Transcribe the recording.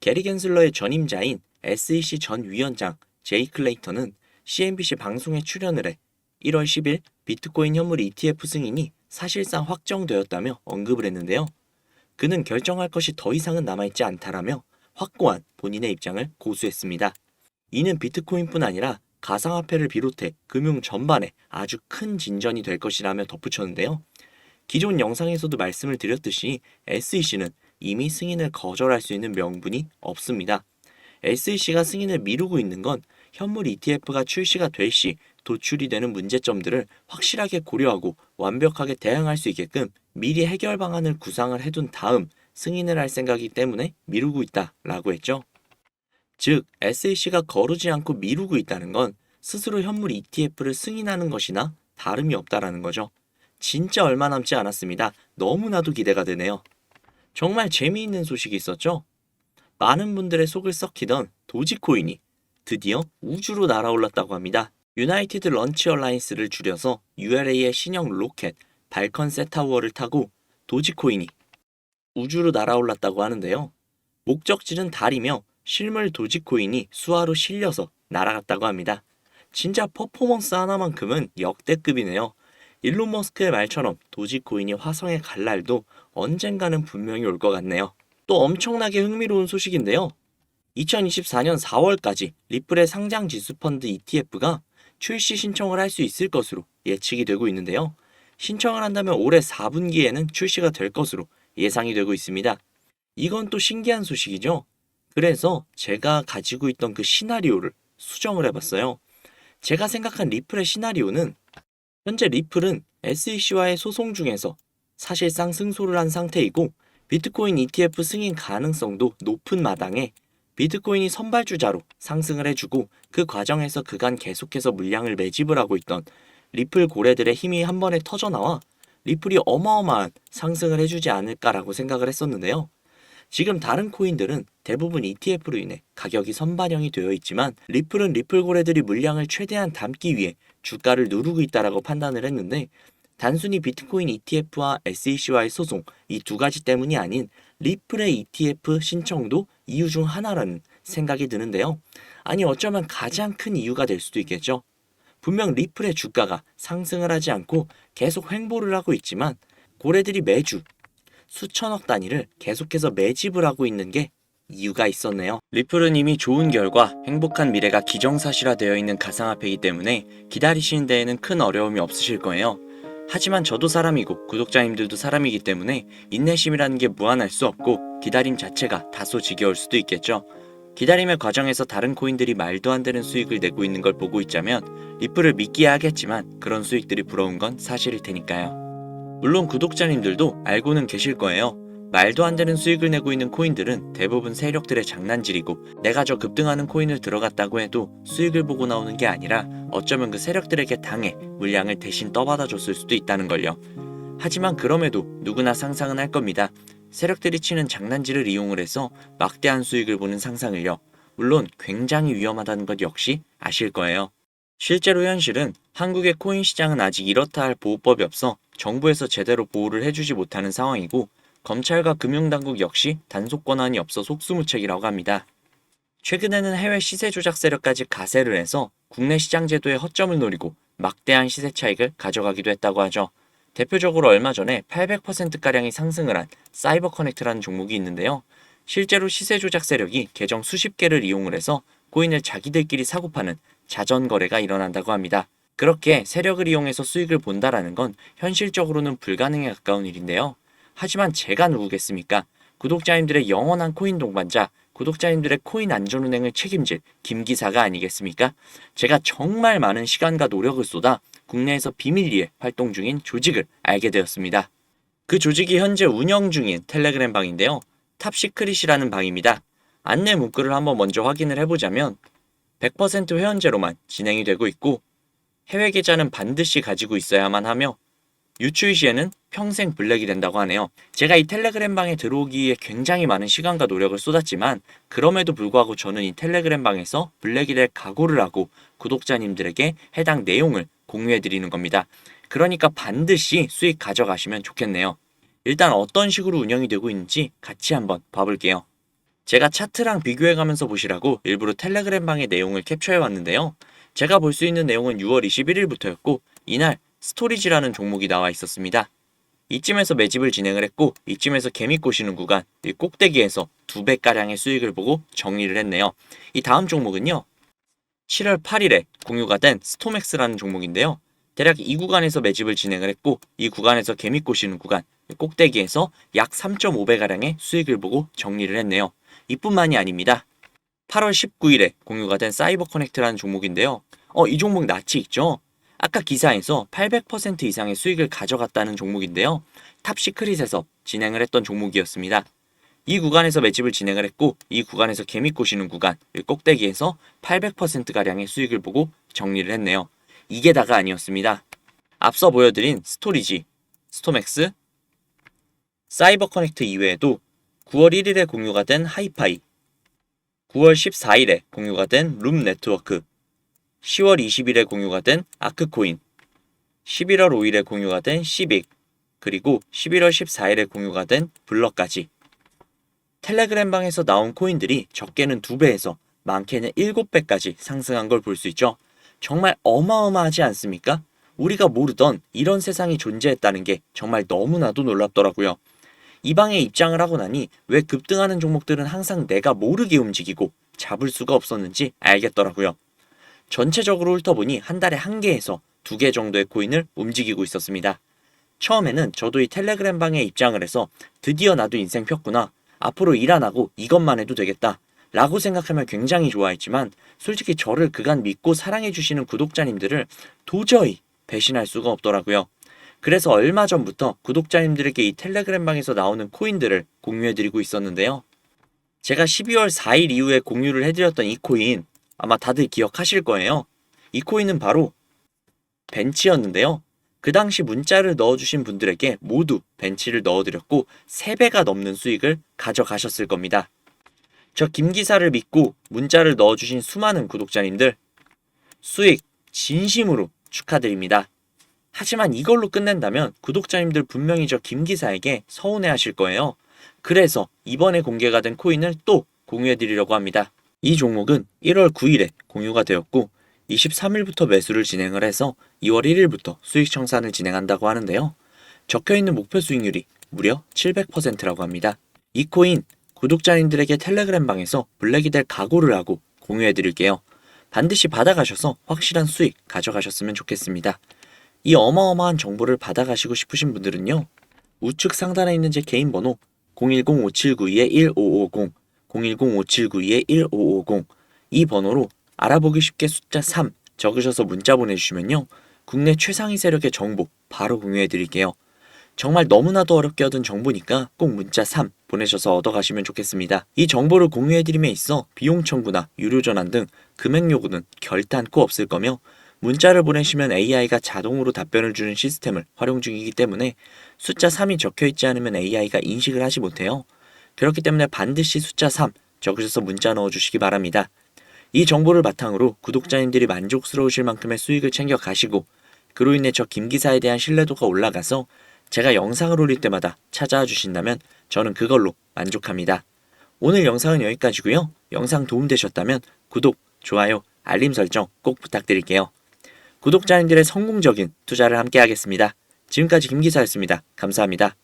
게리 겐슬러의 전임자인 SEC 전 위원장 제이 클레이턴은 CNBC 방송에 출연을 해 1월 10일 비트코인 현물 ETF 승인이 사실상 확정되었다며 언급을 했는데요. 그는 결정할 것이 더 이상은 남아있지 않다라며 확고한 본인의 입장을 고수했습니다. 이는 비트코인뿐 아니라 가상화폐를 비롯해 금융 전반에 아주 큰 진전이 될 것이라며 덧붙였는데요. 기존 영상에서도 말씀을 드렸듯이 SEC는 이미 승인을 거절할 수 있는 명분이 없습니다. SEC가 승인을 미루고 있는 건 현물 ETF가 출시가 될 시 도출이 되는 문제점들을 확실하게 고려하고 완벽하게 대응할 수 있게끔 미리 해결 방안을 구상을 해둔 다음 승인을 할 생각이기 때문에 미루고 있다라고 했죠. 즉, SEC가 거르지 않고 미루고 있다는 건 스스로 현물 ETF를 승인하는 것이나 다름이 없다라는 거죠. 진짜 얼마 남지 않았습니다. 너무나도 기대가 되네요. 정말 재미있는 소식이 있었죠? 많은 분들의 속을 썩히던 도지코인이 드디어 우주로 날아올랐다고 합니다. 유나이티드 런치 얼라이언스를 줄여서 ULA의 신형 로켓 발컨 세타우어를 타고 도지코인이 우주로 날아올랐다고 하는데요. 목적지는 달이며 실물 도지코인이 수화로 실려서 날아갔다고 합니다. 진짜 퍼포먼스 하나만큼은 역대급이네요. 일론 머스크의 말처럼 도지코인이 화성에 갈 날도 언젠가는 분명히 올 것 같네요. 또 엄청나게 흥미로운 소식인데요. 2024년 4월까지 리플의 상장 지수 펀드 ETF가 출시 신청을 할 수 있을 것으로 예측이 되고 있는데요. 신청을 한다면 올해 4분기에는 출시가 될 것으로 예상이 되고 있습니다. 이건 또 신기한 소식이죠. 그래서 제가 가지고 있던 그 시나리오를 수정을 해봤어요. 제가 생각한 리플의 시나리오는 현재 리플은 SEC와의 소송 중에서 사실상 승소를 한 상태이고 비트코인 ETF 승인 가능성도 높은 마당에 비트코인이 선발주자로 상승을 해주고 그 과정에서 그간 계속해서 물량을 매집을 하고 있던 리플 고래들의 힘이 한 번에 터져나와 리플이 어마어마한 상승을 해주지 않을까라고 생각을 했었는데요. 지금 다른 코인들은 대부분 ETF로 인해 가격이 선반영이 되어 있지만 리플은 리플 고래들이 물량을 최대한 담기 위해 주가를 누르고 있다라고 판단을 했는데 단순히 비트코인 ETF와 SEC와의 소송 이 두 가지 때문이 아닌 리플의 ETF 신청도 이유 중 하나라는 생각이 드는데요. 아니 어쩌면 가장 큰 이유가 될 수도 있겠죠. 분명 리플의 주가가 상승을 하지 않고 계속 횡보를 하고 있지만 고래들이 매주 수천억 단위를 계속해서 매집을 하고 있는 게 이유가 있었네요. 리플은 이미 좋은 결과, 행복한 미래가 기정사실화되어 있는 가상화폐이기 때문에 기다리시는 데에는 큰 어려움이 없으실 거예요. 하지만 저도 사람이고 구독자님들도 사람이기 때문에 인내심이라는 게 무한할 수 없고 기다림 자체가 다소 지겨울 수도 있겠죠. 기다림의 과정에서 다른 코인들이 말도 안 되는 수익을 내고 있는 걸 보고 있자면 리플을 믿기야 하겠지만 그런 수익들이 부러운 건 사실일 테니까요. 물론 구독자님들도 알고는 계실 거예요. 말도 안 되는 수익을 내고 있는 코인들은 대부분 세력들의 장난질이고 내가 저 급등하는 코인을 들어갔다고 해도 수익을 보고 나오는 게 아니라 어쩌면 그 세력들에게 당해 물량을 대신 떠받아 줬을 수도 있다는 걸요. 하지만 그럼에도 누구나 상상은 할 겁니다. 세력들이 치는 장난질을 이용을 해서 막대한 수익을 보는 상상을요. 물론 굉장히 위험하다는 것 역시 아실 거예요. 실제로 현실은 한국의 코인 시장은 아직 이렇다 할 보호법이 없어 정부에서 제대로 보호를 해주지 못하는 상황이고 검찰과 금융당국 역시 단속 권한이 없어 속수무책이라고 합니다. 최근에는 해외 시세 조작 세력까지 가세를 해서 국내 시장 제도의 허점을 노리고 막대한 시세 차익을 가져가기도 했다고 하죠. 대표적으로 얼마 전에 800%가량이 상승을 한 사이버 커넥트라는 종목이 있는데요. 실제로 시세 조작 세력이 계정 수십 개를 이용을 해서 코인을 자기들끼리 사고 파는 자전 거래가 일어난다고 합니다. 그렇게 세력을 이용해서 수익을 본다라는 건 현실적으로는 불가능에 가까운 일인데요. 하지만 제가 누구겠습니까? 구독자님들의 영원한 코인 동반자, 구독자님들의 코인 안전운행을 책임질 김 기사가 아니겠습니까? 제가 정말 많은 시간과 노력을 쏟아 국내에서 비밀리에 활동 중인 조직을 알게 되었습니다. 그 조직이 현재 운영 중인 텔레그램 방인데요. 탑시크릿이라는 방입니다. 안내 문구를 한번 먼저 확인을 해보자면 100% 회원제로만 진행이 되고 있고 해외 계좌는 반드시 가지고 있어야만 하며 유출 시에는 평생 블랙이 된다고 하네요. 제가 이 텔레그램 방에 들어오기에 굉장히 많은 시간과 노력을 쏟았지만 그럼에도 불구하고 저는 이 텔레그램 방에서 블랙이 될 각오를 하고 구독자님들에게 해당 내용을 공유해 드리는 겁니다. 그러니까 반드시 수익 가져가시면 좋겠네요. 일단 어떤 식으로 운영이 되고 있는지 같이 한번 봐볼게요. 제가 차트랑 비교해가면서 보시라고 일부러 텔레그램 방의 내용을 캡처해왔는데요. 제가 볼 수 있는 내용은 6월 21일부터였고 이날 스토리지라는 종목이 나와 있었습니다. 이쯤에서 매집을 진행을 했고 이쯤에서 개미 꼬시는 구간, 이 꼭대기에서 2배가량의 수익을 보고 정리를 했네요. 이 다음 종목은요. 7월 8일에 공유가 된 스톰엑스라는 종목인데요. 대략 이 구간에서 매집을 진행을 했고 이 구간에서 개미 꼬시는 구간, 꼭대기에서 약 3.5배가량의 수익을 보고 정리를 했네요. 이뿐만이 아닙니다. 8월 19일에 공유가 된 사이버 커넥트라는 종목인데요. 이 종목 낯이 있죠? 아까 기사에서 800% 이상의 수익을 가져갔다는 종목인데요. 탑시크릿에서 진행을 했던 종목이었습니다. 이 구간에서 매집을 진행을 했고 이 구간에서 개미 꼬시는 구간, 꼭대기에서 800%가량의 수익을 보고 정리를 했네요. 이게 다가 아니었습니다. 앞서 보여드린 스토리지, 스톰엑스, 사이버 커넥트 이외에도 9월 1일에 공유가 된 하이파이, 9월 14일에 공유가 된 룸 네트워크, 10월 20일에 공유가 된 아크코인, 11월 5일에 공유가 된 시빅, 그리고 11월 14일에 공유가 된 블럭까지. 텔레그램 방에서 나온 코인들이 적게는 2배에서 많게는 7배까지 상승한 걸 볼 수 있죠. 정말 어마어마하지 않습니까? 우리가 모르던 이런 세상이 존재했다는 게 정말 너무나도 놀랍더라고요. 이 방에 입장을 하고 나니 왜 급등하는 종목들은 항상 내가 모르게 움직이고 잡을 수가 없었는지 알겠더라고요. 전체적으로 훑어보니 한 달에 1개에서 2개 정도의 코인을 움직이고 있었습니다. 처음에는 저도 이 텔레그램 방에 입장을 해서 드디어 나도 인생 폈구나. 앞으로 일 안 하고 이것만 해도 되겠다. 라고 생각하면 굉장히 좋아했지만 솔직히 저를 그간 믿고 사랑해주시는 구독자님들을 도저히 배신할 수가 없더라고요. 그래서 얼마 전부터 구독자님들에게 이 텔레그램 방에서 나오는 코인들을 공유해드리고 있었는데요. 제가 12월 4일 이후에 공유를 해드렸던 이 코인 아마 다들 기억하실 거예요. 이 코인은 바로 벤치였는데요. 그 당시 문자를 넣어주신 분들에게 모두 벤치를 넣어드렸고 3배가 넘는 수익을 가져가셨을 겁니다. 저 김기사를 믿고 문자를 넣어주신 수많은 구독자님들 수익 진심으로 축하드립니다. 하지만 이걸로 끝낸다면 구독자님들 분명히 저 김기사에게 서운해하실 거예요. 그래서 이번에 공개가 된 코인을 또 공유해드리려고 합니다. 이 종목은 1월 9일에 공유가 되었고 23일부터 매수를 진행을 해서 2월 1일부터 수익 청산을 진행한다고 하는데요. 적혀있는 목표 수익률이 무려 700%라고 합니다. 이 코인 구독자님들에게 텔레그램 방에서 블랙이 될 각오를 하고 공유해드릴게요. 반드시 받아가셔서 확실한 수익 가져가셨으면 좋겠습니다. 이 어마어마한 정보를 받아가시고 싶으신 분들은요. 우측 상단에 있는 제 개인 번호 010-5792-1550, 010-5792-1550 이 번호로 알아보기 쉽게 숫자 3 적으셔서 문자 보내주시면요. 국내 최상위 세력의 정보 바로 공유해드릴게요. 정말 너무나도 어렵게 얻은 정보니까 꼭 문자 3 보내셔서 얻어가시면 좋겠습니다. 이 정보를 공유해드림에 있어 비용 청구나 유료 전환 등 금액 요구는 결단코 없을 거며 문자를 보내시면 AI가 자동으로 답변을 주는 시스템을 활용 중이기 때문에 숫자 3이 적혀있지 않으면 AI가 인식을 하지 못해요. 그렇기 때문에 반드시 숫자 3 적으셔서 문자 넣어주시기 바랍니다. 이 정보를 바탕으로 구독자님들이 만족스러우실 만큼의 수익을 챙겨 가시고 그로 인해 저 김기사에 대한 신뢰도가 올라가서 제가 영상을 올릴 때마다 찾아와 주신다면 저는 그걸로 만족합니다. 오늘 영상은 여기까지고요. 영상 도움되셨다면 구독, 좋아요, 알림 설정 꼭 부탁드릴게요. 구독자님들의 성공적인 투자를 함께 하겠습니다. 지금까지 김기사였습니다. 감사합니다.